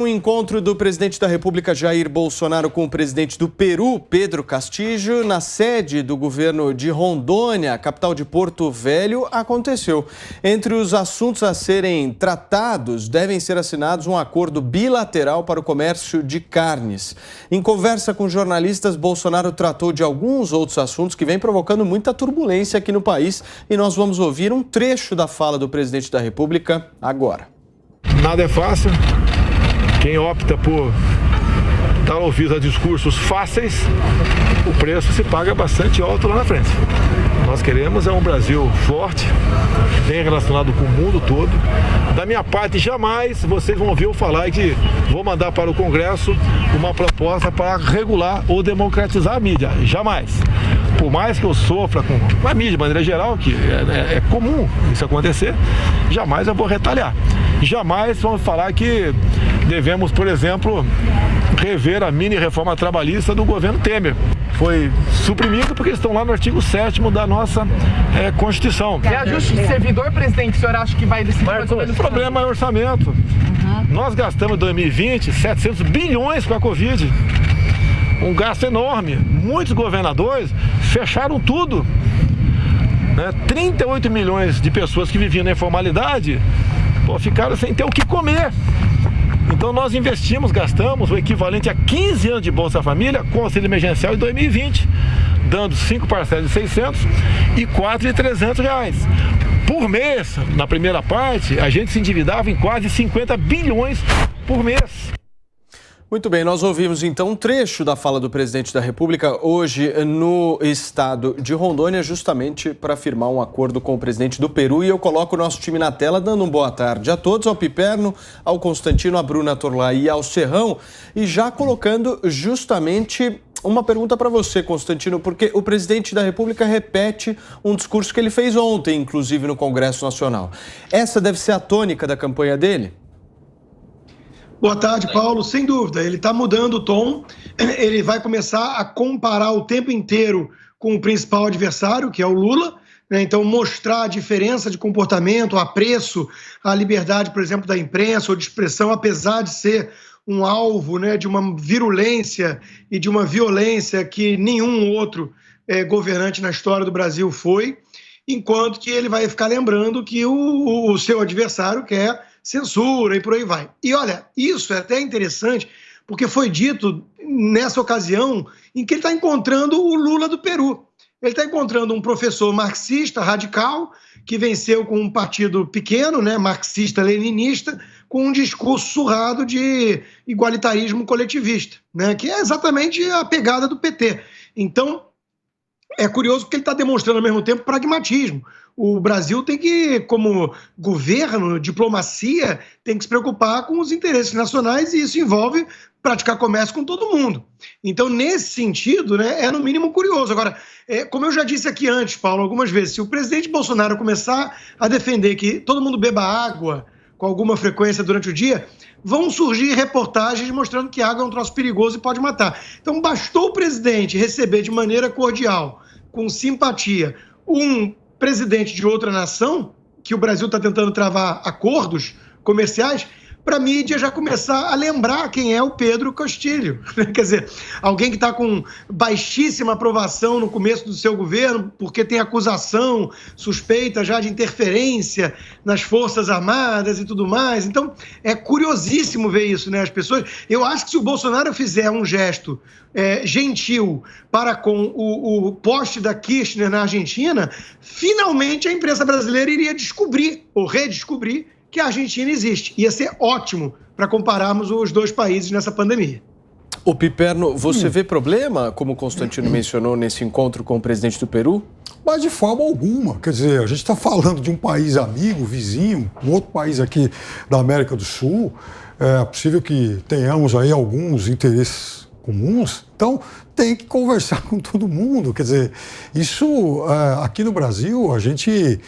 O encontro do presidente da República, Jair Bolsonaro, com o presidente do Peru, Pedro Castillo, na sede do governo de Rondônia, capital de Porto Velho, aconteceu. Entre os assuntos a serem tratados, devem ser assinados um acordo bilateral para o comércio de carnes. Em conversa com jornalistas, Bolsonaro tratou de alguns outros assuntos que vêm provocando muita turbulência aqui no país. E nós vamos ouvir um trecho da fala do presidente da República agora. Nada é fácil. Quem opta por dar ouvido a discursos fáceis, o preço se paga bastante alto lá na frente. Nós queremos um Brasil forte, bem relacionado com o mundo todo. Da minha parte, jamais vocês vão ouvir eu falar que vou mandar para o Congresso uma proposta para regular ou democratizar a mídia. Jamais. Por mais que eu sofra com a mídia de maneira geral, que é comum isso acontecer, jamais eu vou retaliar. Jamais vamos falar que devemos, por exemplo, rever a mini-reforma trabalhista do governo Temer. Foi suprimido porque estão lá no artigo 7º da nossa Constituição. Reajuste de servidor, presidente, o senhor acha que vai decidir? O problema é o orçamento. Nós gastamos em 2020 700 bilhões com a Covid. Um gasto enorme. Muitos governadores fecharam tudo. 38 milhões de pessoas que viviam na informalidade ficaram sem ter o que comer. Então nós investimos, gastamos o equivalente a 15 anos de Bolsa Família com auxílio emergencial em 2020, dando 5 parcelas de 600 e 4 de 300 reais. Por mês, na primeira parte, a gente se endividava em quase 50 bilhões por mês. Muito bem, nós ouvimos então um trecho da fala do presidente da República hoje no estado de Rondônia, justamente para firmar um acordo com o presidente do Peru. E eu coloco o nosso time na tela, dando uma boa tarde a todos, ao Piperno, ao Constantino, à Bruna Torlai e ao Serrão. E já colocando justamente uma pergunta para você, Constantino, porque o presidente da República repete um discurso que ele fez ontem, inclusive no Congresso Nacional. Essa deve ser a tônica da campanha dele? Boa tarde, Paulo. Sem dúvida, ele está mudando o tom, ele vai começar a comparar o tempo inteiro com o principal adversário, que é o Lula, né? Então mostrar a diferença de comportamento, apreço à liberdade, por exemplo, da imprensa ou de expressão, apesar de ser um alvo, né, de uma virulência e de uma violência que nenhum outro governante na história do Brasil foi, enquanto que ele vai ficar lembrando que o seu adversário quer censura e por aí vai. E olha, isso é até interessante, porque foi dito nessa ocasião em que ele está encontrando o Lula do Peru. Ele está encontrando um professor marxista radical, que venceu com um partido pequeno, né, marxista-leninista, com um discurso surrado de igualitarismo coletivista, né, que é exatamente a pegada do PT. Então, é curioso porque ele está demonstrando ao mesmo tempo pragmatismo. O Brasil tem que, como governo, diplomacia, tem que se preocupar com os interesses nacionais e isso envolve praticar comércio com todo mundo. Então, nesse sentido, né, é no mínimo curioso. Agora, como eu já disse aqui antes, Paulo, algumas vezes, se o presidente Bolsonaro começar a defender que todo mundo beba água com alguma frequência durante o dia, vão surgir reportagens mostrando que água é um troço perigoso e pode matar. Então, bastou o presidente receber de maneira cordial, com simpatia, um presidente de outra nação, que o Brasil está tentando travar acordos comerciais, para a mídia já começar a lembrar quem é o Pedro Castillo. Quer dizer, alguém que está com baixíssima aprovação no começo do seu governo, porque tem acusação, suspeita já de interferência nas Forças Armadas e tudo mais. Então, é curiosíssimo ver isso, né? As pessoas... Eu acho que se o Bolsonaro fizer um gesto gentil para com o poste da Kirchner na Argentina, finalmente a imprensa brasileira iria descobrir, ou redescobrir, que a Argentina existe. Ia ser ótimo para compararmos os dois países nessa pandemia. O Piperno, você vê problema, como o Constantino mencionou, nesse encontro com o presidente do Peru? Mas de forma alguma. Quer dizer, a gente está falando de um país amigo, vizinho, um outro país aqui da América do Sul. É possível que tenhamos aí alguns interesses comuns, então tem que conversar com todo mundo. Quer dizer, isso aqui no Brasil a gente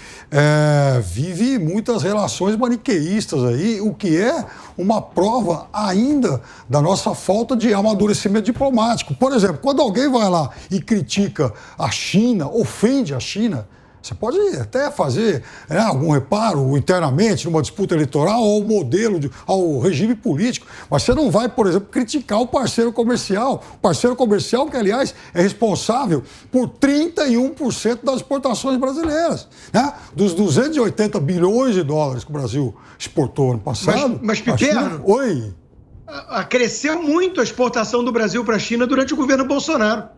vive muitas relações maniqueístas aí, o que é uma prova ainda da nossa falta de amadurecimento diplomático. Por exemplo, quando alguém vai lá e critica a China, ofende a China, Você pode até fazer algum reparo internamente numa disputa eleitoral ao modelo, ao regime político, mas você não vai, por exemplo, criticar o parceiro comercial. O parceiro comercial que, aliás, é responsável por 31% das exportações brasileiras. Né? Dos 280 bilhões de dólares que o Brasil exportou ano passado... Mas Piperno... Oi? Cresceu muito a exportação do Brasil para a China durante o governo Bolsonaro.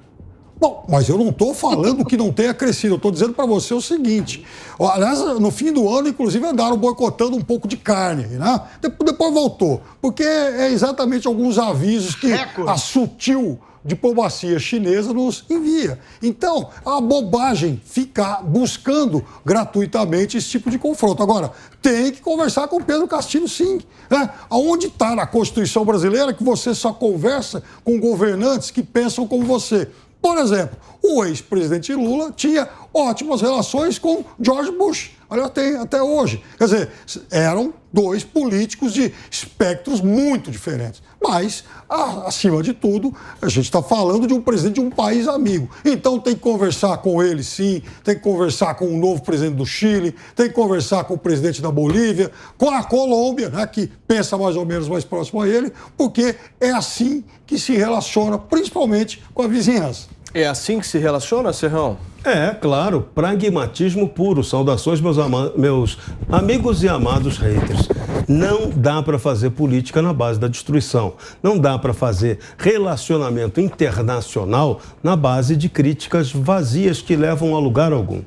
Bom, mas eu não estou falando que não tenha crescido, eu estou dizendo para você o seguinte. Aliás, no fim do ano, inclusive, andaram boicotando um pouco de carne, né? Depois voltou, porque é exatamente alguns avisos que a sutil diplomacia chinesa nos envia. Então, a bobagem ficar buscando gratuitamente esse tipo de confronto. Agora, tem que conversar com Pedro Castilho, sim. Né? Aonde está na Constituição brasileira que você só conversa com governantes que pensam como você? Por exemplo, o ex-presidente Lula tinha ótimas relações com George Bush. Olha, tem até hoje. Quer dizer, eram dois políticos de espectros muito diferentes. Mas, acima de tudo, a gente está falando de um presidente de um país amigo. Então tem que conversar com ele, sim, tem que conversar com o novo presidente do Chile, tem que conversar com o presidente da Bolívia, com a Colômbia, né, que pensa mais ou menos mais próximo a ele, porque é assim que se relaciona, principalmente com a vizinhança. É assim que se relaciona, Serrão? É, claro, pragmatismo puro. Saudações, meus amigos e amados haters. Não dá para fazer política na base da destruição. Não dá para fazer relacionamento internacional na base de críticas vazias que levam a lugar algum.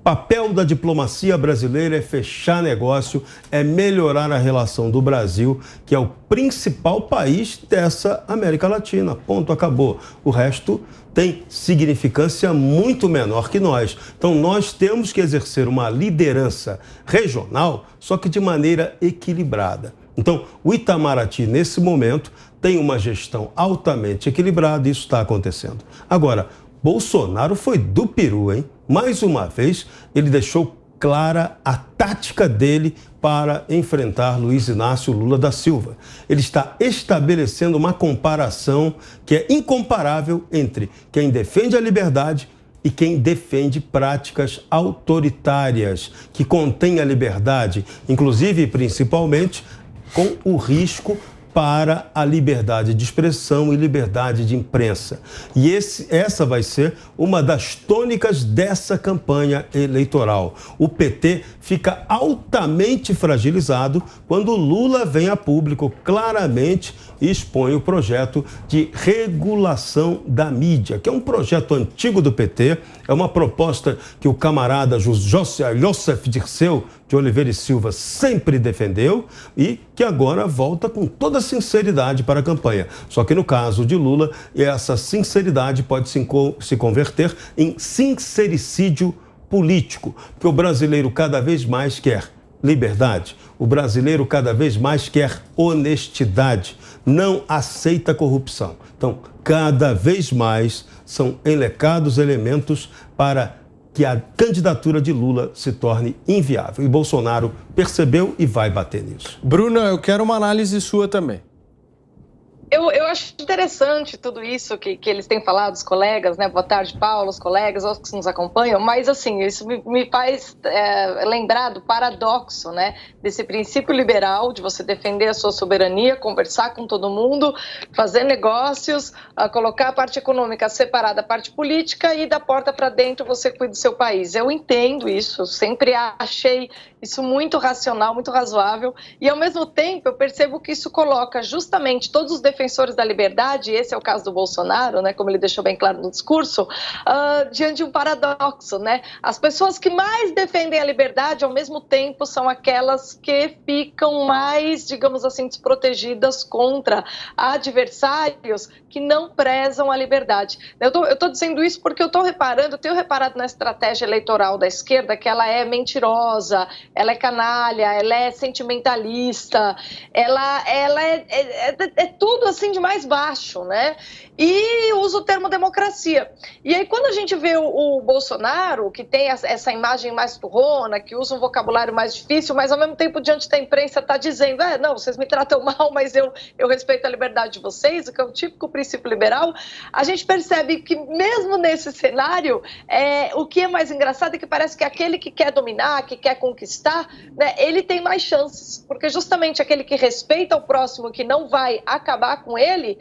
Papel da diplomacia brasileira é fechar negócio, é melhorar a relação do Brasil, que é o principal país dessa América Latina. Ponto, acabou. O resto tem significância muito menor que nós. Então, nós temos que exercer uma liderança regional, só que de maneira equilibrada. Então, o Itamaraty, nesse momento, tem uma gestão altamente equilibrada e isso está acontecendo. Agora, Bolsonaro foi do peru, hein? Mais uma vez, ele deixou clara a tática dele para enfrentar Luiz Inácio Lula da Silva. Ele está estabelecendo uma comparação que é incomparável entre quem defende a liberdade e quem defende práticas autoritárias, que contêm a liberdade, inclusive e principalmente com o risco para a liberdade de expressão e liberdade de imprensa. E essa vai ser uma das tônicas dessa campanha eleitoral. O PT fica altamente fragilizado quando Lula vem a público claramente e expõe o projeto de regulação da mídia, que é um projeto antigo do PT, é uma proposta que o camarada Joseph Dirceu de Oliveira e Silva sempre defendeu e que agora volta com toda sinceridade para a campanha. Só que no caso de Lula, essa sinceridade pode se converter em sincericídio político, porque o brasileiro cada vez mais quer liberdade, o brasileiro cada vez mais quer honestidade, não aceita corrupção. Então, cada vez mais são elencados elementos para que a candidatura de Lula se torne inviável. E Bolsonaro percebeu e vai bater nisso. Bruna, eu quero uma análise sua também. Eu acho interessante tudo isso que eles têm falado, os colegas, né? Boa tarde, Paulo, os colegas, os que nos acompanham, mas assim, isso me faz lembrar do paradoxo, né? Desse princípio liberal de você defender a sua soberania, conversar com todo mundo, fazer negócios, colocar a parte econômica separada da parte política e da porta para dentro você cuida do seu país. Eu entendo isso, sempre achei isso muito racional, muito razoável, e ao mesmo tempo eu percebo que isso coloca justamente todos os defensores da liberdade, esse é o caso do Bolsonaro, né, como ele deixou bem claro no discurso, diante de um paradoxo, né? As pessoas que mais defendem a liberdade, ao mesmo tempo, são aquelas que ficam mais, digamos assim, desprotegidas contra adversários que não prezam a liberdade. Eu estou dizendo isso porque eu tenho reparado na estratégia eleitoral da esquerda que ela é mentirosa, ela é canalha, ela é sentimentalista, ela é tudo assim de mais baixo, né? E usa o termo democracia. E aí quando a gente vê o Bolsonaro, que tem essa imagem mais turrona, que usa um vocabulário mais difícil, mas ao mesmo tempo diante da imprensa está dizendo, não, vocês me tratam mal, mas eu respeito a liberdade de vocês, o que é um típico princípio liberal, a gente percebe que mesmo nesse cenário, o que é mais engraçado é que parece que aquele que quer dominar, que quer conquistar, né, ele tem mais chances, porque justamente aquele que respeita o próximo, que não vai acabar com ele,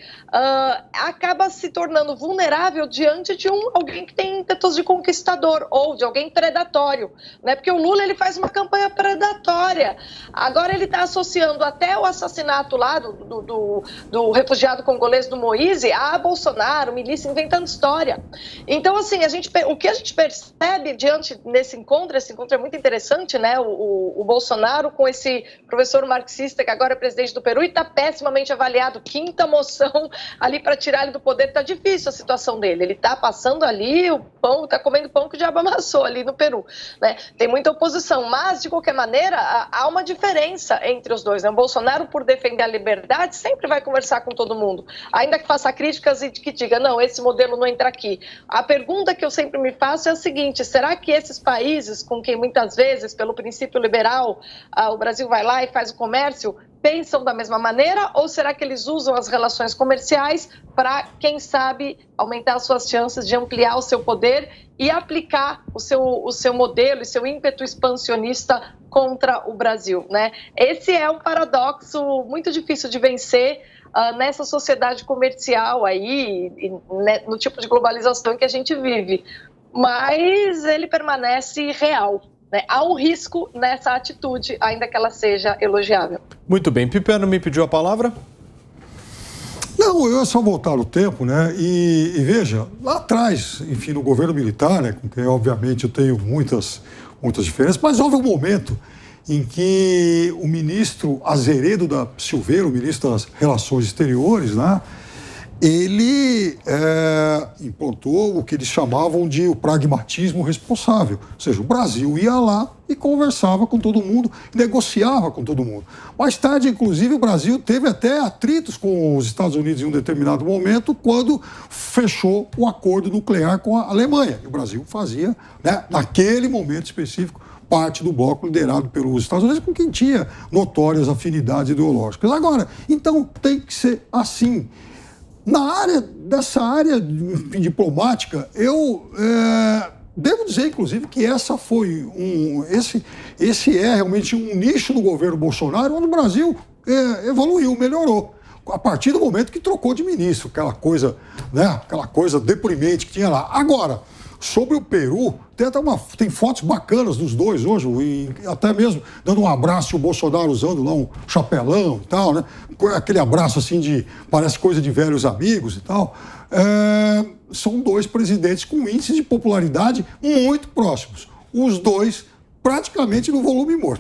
acaba se tornando vulnerável diante de alguém que tem ímpetos de conquistador ou de alguém predatório, né? Porque o Lula ele faz uma campanha predatória. Agora ele está associando até o assassinato lá do refugiado congolês do Moise a Bolsonaro, milícia inventando história. Então, assim, o que a gente percebe diante desse encontro, esse encontro é muito interessante, né? O Bolsonaro com esse professor marxista que agora é presidente do Peru e está pessimamente avaliado, quinta moção ali para tirar ele do poder, está difícil a situação dele. Ele está passando ali o pão, está comendo pão que o diabo amassou ali no Peru, né? Tem muita oposição, mas de qualquer maneira há uma diferença entre os dois, né? O Bolsonaro, por defender a liberdade, sempre vai conversar com todo mundo, ainda que faça críticas e que diga, não, esse modelo não entra aqui. A pergunta que eu sempre me faço é a seguinte, será que esses países com quem muitas vezes, pelo princípio liberal, o Brasil vai lá e faz o comércio, pensam da mesma maneira, ou será que eles usam as relações comerciais para, quem sabe, aumentar as suas chances de ampliar o seu poder e aplicar o seu modelo e seu ímpeto expansionista contra o Brasil, né? Esse é um paradoxo muito difícil de vencer nessa sociedade comercial aí, no tipo de globalização que a gente vive, mas ele permanece real. Há um risco nessa atitude, ainda que ela seja elogiável. Muito bem. Pipeno me pediu a palavra? Não, eu é só voltar o tempo, né? E veja, lá atrás, enfim, no governo militar, né, com quem obviamente eu tenho muitas diferenças, mas houve um momento em que o ministro Azeredo da Silveira, o ministro das Relações Exteriores, né, ele implantou o que eles chamavam de o pragmatismo responsável. Ou seja, o Brasil ia lá e conversava com todo mundo, negociava com todo mundo. Mais tarde, inclusive, o Brasil teve até atritos com os Estados Unidos em um determinado momento, quando fechou o acordo nuclear com a Alemanha. E o Brasil fazia, né, naquele momento específico, parte do bloco liderado pelos Estados Unidos, com quem tinha notórias afinidades ideológicas. Agora, então tem que ser assim. Dessa área diplomática, eu devo dizer, inclusive, que esse é realmente um nicho do governo Bolsonaro, onde o Brasil evoluiu, melhorou. A partir do momento que trocou de ministro, aquela coisa, né, aquela coisa deprimente que tinha lá. Agora, sobre o Peru, tem fotos bacanas dos dois hoje, e até mesmo dando um abraço, o Bolsonaro usando lá um chapelão e tal, né? Aquele abraço assim parece coisa de velhos amigos e tal. São dois presidentes com índices de popularidade muito próximos. Os dois praticamente no volume morto.